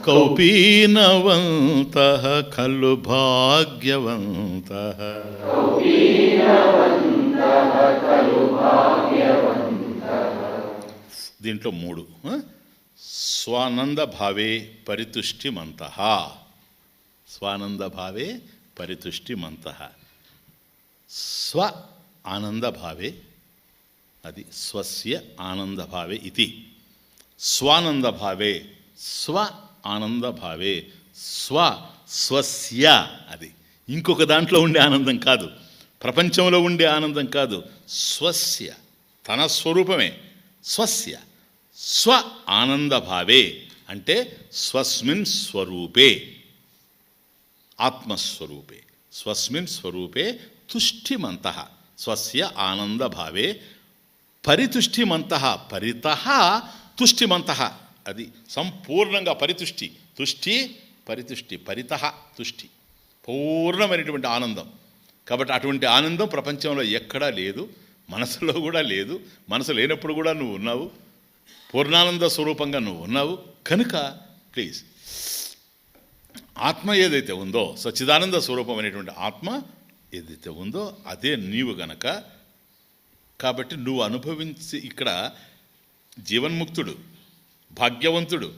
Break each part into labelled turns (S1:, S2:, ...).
S1: కౌపీనవంతః ఖలు భాగ్యవంతః. దీంట్లో 3. స్వానంద భావే పరితుష్టిమంతః. స్వానంద భావే పరితుష్టిమంతః. స్వ ఆనంద భావే, అది స్వస్య ఆనంద భావే ఇది. స్వానంద భావే, స్వ ఆనంద భావే, స్వస్య, అది ఇంకొక దాంట్లో ఉండే ఆనందం కాదు, ప్రపంచంలో ఉండే ఆనందం కాదు. స్వస్య, తన స్వరూపమే. స్వస్య స్వ ఆనంద భావే అంటే స్వస్మిన్ స్వరూపే, ఆత్మస్వరూపే. స్వస్మిన్ స్వరూపే తుష్టిమంతః. స్వస్య ఆనంద భావే పరితుష్టిమంతః. పరితః తుష్టిమంతః, అది సంపూర్ణంగా పరితుష్టి. తుష్టి పరితుష్టి, పరితః తుష్టి, పూర్ణమైనటువంటి ఆనందం. కాబట్టి అటువంటి ఆనందం ప్రపంచంలో ఎక్కడా లేదు, మనసులో కూడా లేదు. మనసు లేనప్పుడు కూడా నువ్వు ఉన్నావు, పూర్ణానంద స్వరూపంగా నువ్వు ఉన్నావు. కనుక ప్లీజ్, ఆత్మ ఏదైతే ఉందో, సచ్చిదానంద స్వరూపం అనేటువంటి ఆత్మ ఏదైతే ఉందో అదే నీవు గనక. కాబట్టి నువ్వు అనుభవించి ఇక్కడ జీవన్ముక్తుడు, భాగ్యవంతుడు,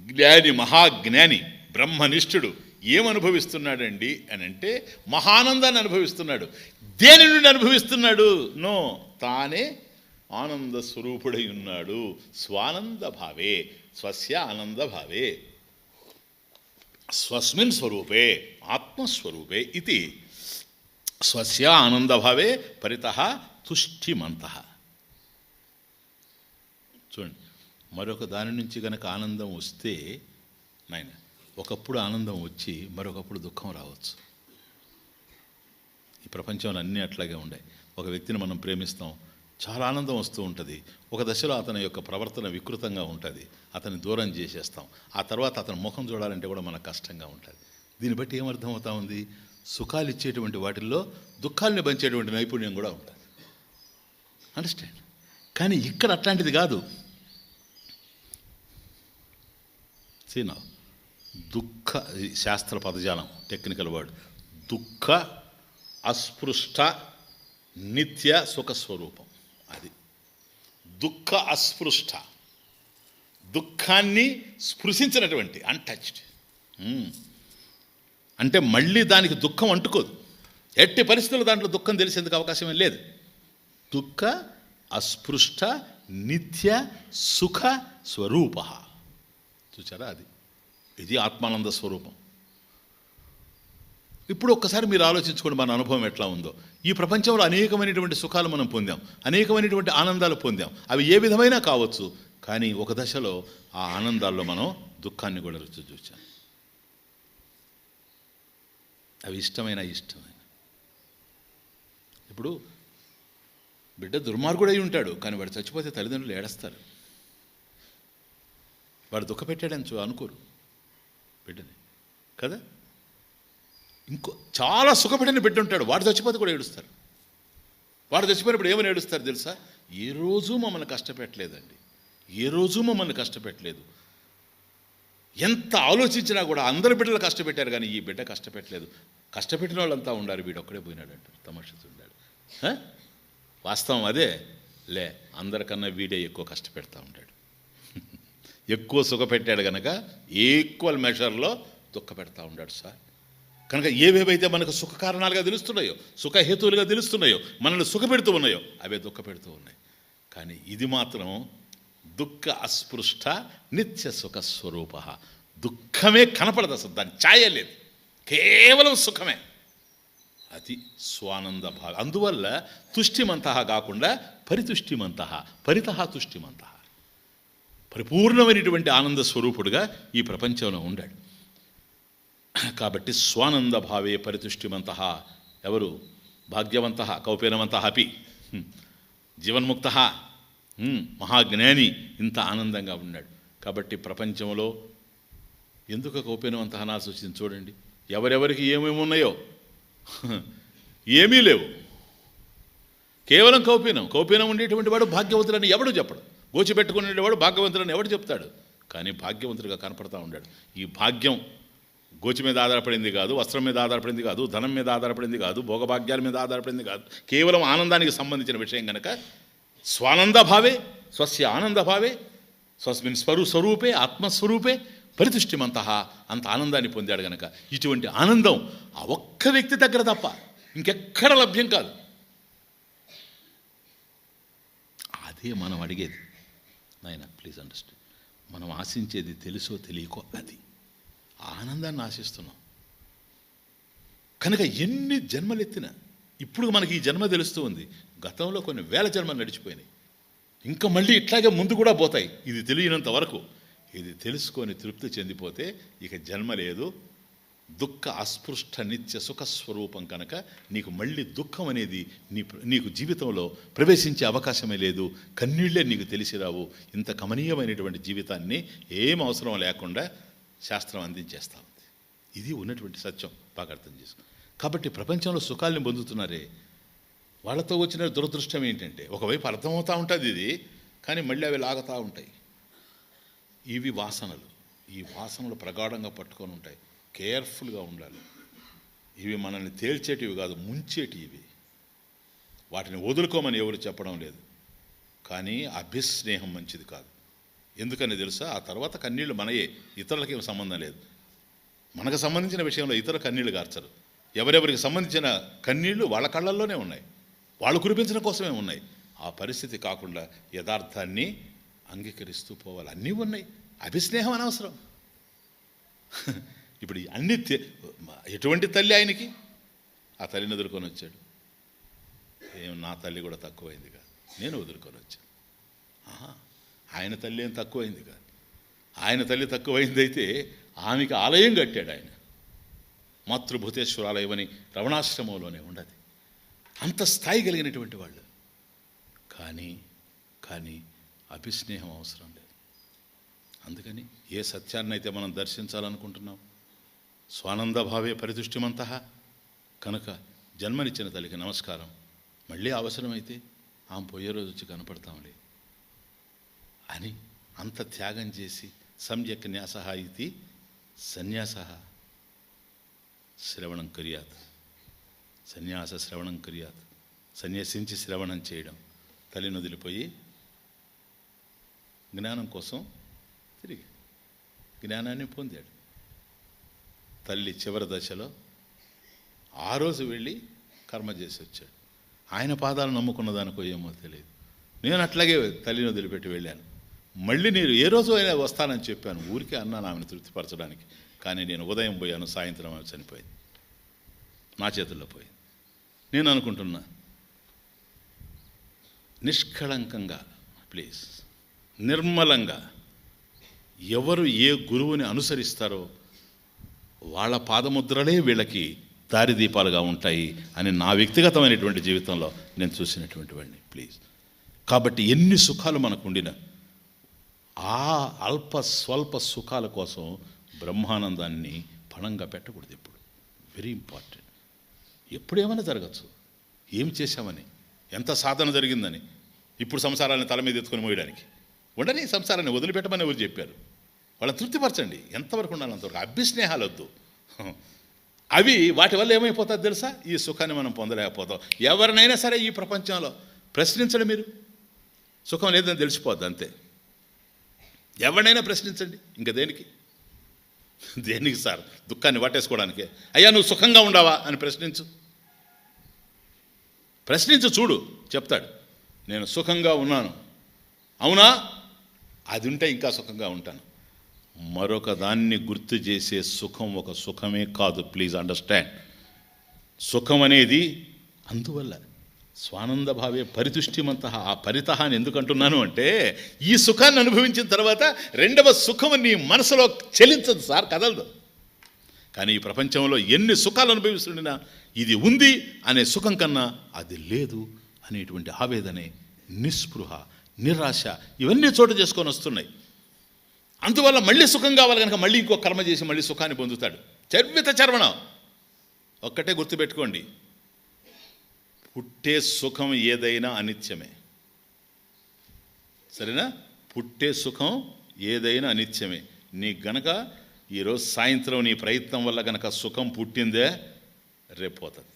S1: జ్ఞాని, మహాజ్ఞాని, బ్రహ్మనిష్ఠుడు ఏమనుభవిస్తున్నాడండి అని అంటే మహానందాన్ని అనుభవిస్తున్నాడు. దేని నుండి అనుభవిస్తున్నాడు? నో, తానే ఆనంద స్వరూపుడై ఉన్నాడు. స్వానంద భావే, స్వస్య ఆనంద భావే, స్వస్మిన్ స్వరూపే ఆత్మస్వరూపే ఇది. స్వస్య ఆనంద భావే పరితః తుష్టిమంతః. చూడండి, మరొక దాని నుంచి గనక ఆనందం వస్తే నాయన, ఒకప్పుడు ఆనందం వచ్చి మరొకప్పుడు దుఃఖం రావచ్చు. ఈ ప్రపంచంలో అన్నీ అట్లాగే ఉన్నాయి. ఒక వ్యక్తిని మనం ప్రేమిస్తాం, చాలా ఆనందం వస్తూ ఉంటుంది. ఒక దశలో అతని యొక్క ప్రవర్తన వికృతంగా ఉంటుంది, అతన్ని దూరం చేసేస్తాం. ఆ తర్వాత అతని ముఖం చూడాలంటే కూడా మనకు కష్టంగా ఉంటుంది. దీన్ని బట్టి ఏమర్థం అవుతా ఉంది? సుఖాలు ఇచ్చేటువంటి వాటిల్లో దుఃఖాలని పంచేటువంటి నైపుణ్యం కూడా ఉంటుంది. అండర్స్టాండ్? కానీ ఇక్కడ అట్లాంటిది కాదు. సీనా దుఃఖ, శాస్త్ర పదజాలం, టెక్నికల్ వర్డ్, దుఃఖ అస్పృష్ట నిత్య సుఖస్వరూపం. అది దుఃఖ అస్పృష్ట, దుఃఖాన్ని స్పృశించినటువంటి, అన్టచ్డ్. అంటే మళ్ళీ దానికి దుఃఖం అంటుకోదు. ఎట్టి పరిస్థితుల్లో దాంట్లో దుఃఖం తెలిసేందుకు అవకాశమే లేదు. దుఃఖ అస్పృష్ట నిత్య సుఖ స్వరూప. చూచారా? ఇది ఆత్మానంద స్వరూపం. ఇప్పుడు ఒక్కసారి మీరు ఆలోచించుకోండి, మన అనుభవం ఎట్లా ఉందో. ఈ ప్రపంచంలో అనేకమైనటువంటి సుఖాలు మనం పొందాం, అనేకమైనటువంటి ఆనందాలు పొందాం. అవి ఏ విధమైనా కావచ్చు. కానీ ఒక దశలో ఆ ఆనందాల్లో మనం దుఃఖాన్ని కూడా రుచి చూచాం. అవి ఇష్టమైన. ఇప్పుడు బిడ్డ దుర్మార్గుడై ఉంటాడు, కానీ వాడు చచ్చిపోతే తల్లిదండ్రులు ఏడుస్తారు. వాడు దుఃఖపెట్టాడని అనుకోరు బిడ్డని కదా. ఇంకో చాలా సుఖపెట్టిన బిడ్డ ఉంటాడు, వాడు చచ్చిపోతే కూడా ఏడుస్తారు. వాడు చచ్చిపోయినప్పుడు ఏమని ఏడుస్తారు తెలుసా? ఏ రోజు మమ్మల్ని కష్టపెట్టలేదండి, ఏ రోజు మమ్మల్ని కష్టపెట్టలేదు. ఎంత ఆలోచించినా కూడా అందరి బిడ్డలు కష్టపెట్టారు, కానీ ఈ బిడ్డ కష్టపెట్టలేదు. కష్టపెట్టిన వాళ్ళంతా ఉండారు, వీడొక్కడే పోయినాడు అంటారు. తమాషా ఉండాడు. వాస్తవం అదే. అందరికన్నా వీడే ఎక్కువ కష్టపెడతా ఉంటాడు. ఎక్కువ సుఖపెట్టాడు కనుక ఈక్వల్ మెషర్లో దుఃఖ పెడతా ఉన్నాడు సార్. కనుక ఏవేవైతే మనకు సుఖ కారణాలుగా తెలుస్తున్నాయో, సుఖహేతువులుగా తెలుస్తున్నాయో, మనల్ని సుఖపెడుతూ ఉన్నాయో, అవే దుఃఖ పెడుతూ ఉన్నాయి. కానీ ఇది మాత్రం దుఃఖ అస్పృష్ట నిత్య సుఖ స్వరూప. దుఃఖమే కనపడదు అసలు, దాని ఛాయ లేదు, కేవలం సుఖమే. అది స్వానంద భాగం. అందువల్ల తుష్టిమంతః కాకుండా పరితుష్టిమంతః, పరితః తుష్టిమంతః, పరిపూర్ణమైనటువంటి ఆనంద స్వరూపుడుగా ఈ ప్రపంచంలో ఉండాడు. కాబట్టి స్వానంద భావే పరితుష్టిమంతః. ఎవరు? భాగ్యవంతః కౌపీనవంతః అపి జీవన్ముక్తః మహాజ్ఞాని ఇంత ఆనందంగా ఉన్నాడు. కాబట్టి ప్రపంచంలో ఎందుకు కౌపీనవంతః అనాల్సి వచ్చింది చూడండి. ఎవరెవరికి ఏమేమి ఉన్నాయో ఏమీ లేవు, కేవలం కౌపీనం. కౌపీనం ఉండేటువంటి వాడు భాగ్యవంతులని ఎవడు చెప్పడు. గోచిపెట్టుకునేవాడు భాగ్యవంతులని ఎవడు చెప్తాడు? కానీ భాగ్యవంతుడిగా కనపడతా ఉన్నాడు. ఈ భాగ్యం గోచి మీద ఆధారపడింది కాదు, వస్త్రం మీద ఆధారపడింది కాదు, ధనం మీద ఆధారపడింది కాదు, భోగభాగ్యాల మీద ఆధారపడింది కాదు, కేవలం ఆనందానికి సంబంధించిన విషయం కనుక స్వానందభావే స్వస్య ఆనందభావే స్వస్మిన్ స్వరూపే ఆత్మస్వరూపే పరితుష్టిమంత అంత ఆనందాన్ని పొందాడు గనక ఇటువంటి ఆనందం ఆ ఒక్క వ్యక్తి దగ్గర తప్ప ఇంకెక్కడ లభ్యం కాదు. అదే మనం అడిగేది. నాయన ప్లీజ్ అండర్స్టాండ్, మనం ఆశించేది తెలుసో తెలియకో అది ఆనందాన్ని ఆశిస్తున్నాం కనుక ఎన్ని జన్మలెత్తినా ఇప్పుడు మనకి ఈ జన్మ తెలుస్తూ ఉంది. గతంలో కొన్ని వేల జన్మలు నడిచిపోయినాయి, ఇంకా మళ్ళీ ఇట్లాగే ముందు కూడా పోతాయి. ఇది తెలియనంత వరకు, ఇది తెలుసుకొని తృప్తి చెందిపోతే ఇక జన్మ లేదు. దుఃఖ అస్పృష్ట నిత్య సుఖస్వరూపం కనుక నీకు మళ్ళీ దుఃఖం అనేది నీకు జీవితంలో ప్రవేశించే అవకాశమే లేదు. కన్నీళ్లే నీకు తెలిసి రావు. ఇంత కమనీయమైనటువంటి జీవితాన్ని ఏం అవసరం లేకుండా శాస్త్రం అందించేస్తూ ఉంది. ఇది ఉన్నటువంటి సత్యం, బాగా అర్థం చేసుకో. కాబట్టి ప్రపంచంలో సుఖాల్ని పొందుతున్నారే, వాళ్ళతో వచ్చిన దురదృష్టం ఏంటంటే ఒకవైపు అర్థమవుతూ ఉంటుంది ఇది, కానీ మళ్ళీ అవి లాగుతూ ఉంటాయి. ఇవి వాసనలు. ఈ వాసనలు ప్రగాఢంగా పట్టుకొని ఉంటాయి. కేర్ఫుల్గా ఉండాలి. ఇవి మనల్ని తేల్చేటివి కాదు, ముంచేటివి. వాటిని వదులుకోమని ఎవరు చెప్పడం లేదు, కానీ అభిస్నేహం మంచిది కాదు. ఎందుకని తెలుసా? ఆ తర్వాత కన్నీళ్లు మనయే, ఇతరులకి సంబంధం లేదు. మనకు సంబంధించిన విషయంలో ఇతర కన్నీళ్లు గార్చరు. ఎవరెవరికి సంబంధించిన కన్నీళ్లు వాళ్ళ కళ్ళల్లోనే ఉన్నాయి, వాళ్ళు కురిపించడం కోసమే ఉన్నాయి. ఆ పరిస్థితి కాకుండా యథార్థాన్ని అంగీకరిస్తూ పోవాలి. అన్నీ ఉన్నాయి, అభిస్నేహం అనవసరం. ఇప్పుడు అన్ని ఎటువంటి తల్లి ఆయనకి? ఆ తల్లిని వదులుకొని వచ్చాడు. నా తల్లి కూడా తక్కువైంది కాదు, నేను వదులుకొని వచ్చాను. ఆయన తల్లి ఏం తక్కువైంది కాదు. ఆయన తల్లి తక్కువైంది అయితే ఆమెకి ఆలయం కట్టాడు ఆయన. మాతృభూతేశ్వరాలయం అని రమణాశ్రమంలోనే ఉండదు. అంత స్థాయి కలిగినటువంటి వాళ్ళు. కానీ అభిస్నేహం అవసరం లేదు. అందుకని ఏ సత్యాన్నైతే మనం దర్శించాలనుకుంటున్నాం, స్వానందభావే పరితుష్టిమంత కనుక జన్మనిచ్చిన తల్లికి నమస్కారం. మళ్ళీ అవసరమైతే ఆమె పోయే రోజు వచ్చి కనపడతాంలే అని అంత త్యాగం చేసి సమ్యక్ న్యాస ఇది సన్యాస శ్రవణం కుర్యాత్, సన్యాస శ్రవణం కుర్యాత్, సన్యసించి శ్రవణం చేయడం. తల్లిని వదిలిపోయి జ్ఞానం కోసం తిరిగి జ్ఞానాన్ని పొందాడు. తల్లి చివరి దశలో ఆ రోజు వెళ్ళి కర్మ చేసి వచ్చాడు. ఆయన పాదాలు నమ్ముకున్న దానికో ఏమో తెలియదు. నేను అట్లాగే తల్లిని వదిలిపెట్టి వెళ్ళాను. మళ్ళీ నేను ఏ రోజు అయినా వస్తానని చెప్పాను, ఊరికే అన్నాను ఆమెను తృప్తిపరచడానికి. కానీ నేను ఉదయం పోయాను, సాయంత్రం ఆమె చనిపోయింది, నా చేతుల్లో పోయింది. నేను అనుకుంటున్నా, నిష్కళంకంగా ప్లీజ్ నిర్మలంగా ఎవరు ఏ గురువుని అనుసరిస్తారో వాళ్ళ పాదముద్రలే వీళ్ళకి దారిదీపాలుగా ఉంటాయి అని నా వ్యక్తిగతమైనటువంటి జీవితంలో నేను చూసినటువంటి వాడిని. ప్లీజ్. కాబట్టి ఎన్ని సుఖాలు మనకు ఉండినా ఆ అల్ప స్వల్ప సుఖాల కోసం బ్రహ్మానందాన్ని పణంగా పెట్టకూడదు. ఎప్పుడు వెరీ ఇంపార్టెంట్. ఎప్పుడేమైనా జరగచ్చు, ఏం చేశామని, ఎంత సాధన జరిగిందని. ఇప్పుడు సంసారాన్ని తల మీద ఎత్తుకొని మోయడానికి ఉండని, సంసారాన్ని వదిలిపెట్టమని ఎవరు చెప్పారు? వాళ్ళని తృప్తిపరచండి. ఎంతవరకు ఉండాలి అంతవరకు. అభిస్నేహాలు వద్దు. అవి వాటి వల్ల ఏమైపోతుంది తెలుసా? ఈ సుఖాన్ని మనం పొందలేకపోతాం. ఎవరినైనా సరే ఈ ప్రపంచంలో ప్రశ్నించండి, మీరు సుఖం లేదని తెలిసిపోద్ది అంతే. ఎవరినైనా ప్రశ్నించండి. ఇంకా దేనికి సార్? దుఃఖాన్ని వాటేసుకోవడానికే. అయ్యా నువ్వు సుఖంగా ఉండవా అని ప్రశ్నించు చూడు, చెప్తాడు. నేను సుఖంగా ఉన్నాను. అవునా? అది ఉంటే ఇంకా సుఖంగా ఉంటాను. మరొక దాన్ని గుర్తు చేసే సుఖం ఒక సుఖమే కాదు. Please understand. సుఖం అనేది అందువల్ల స్వానందభావే పరితుష్టిమంత. ఆ పరితః అని ఎందుకు అంటున్నాను అంటే, ఈ సుఖాన్ని అనుభవించిన తర్వాత రెండవ సుఖం నీ మనసులో చెలించదు సార్, కదలదు. కానీ ఈ ప్రపంచంలో ఎన్ని సుఖాలు అనుభవిస్తుండినా ఇది ఉంది అనే సుఖం కన్నా అది లేదు అనేటువంటి ఆవేదనే, నిస్పృహ, నిరాశ ఇవన్నీ చోటు చేసుకొని వస్తున్నాయి. అందువల్ల మళ్ళీ సుఖం కావాలి కనుక మళ్ళీ ఇంకో కర్మ చేసి మళ్ళీ సుఖాన్ని పొందుతాడు. చర్విత చర్వణం. ఒక్కటే గుర్తుపెట్టుకోండి, పుట్టే సుఖం ఏదైనా అనిత్యమే. సరేనా? పుట్టే సుఖం ఏదైనా అనిత్యమే. నీకు గనక ఈరోజు సాయంత్రం నీ ప్రయత్నం వల్ల గనక సుఖం పుట్టిందే, రేపు పోతుంది.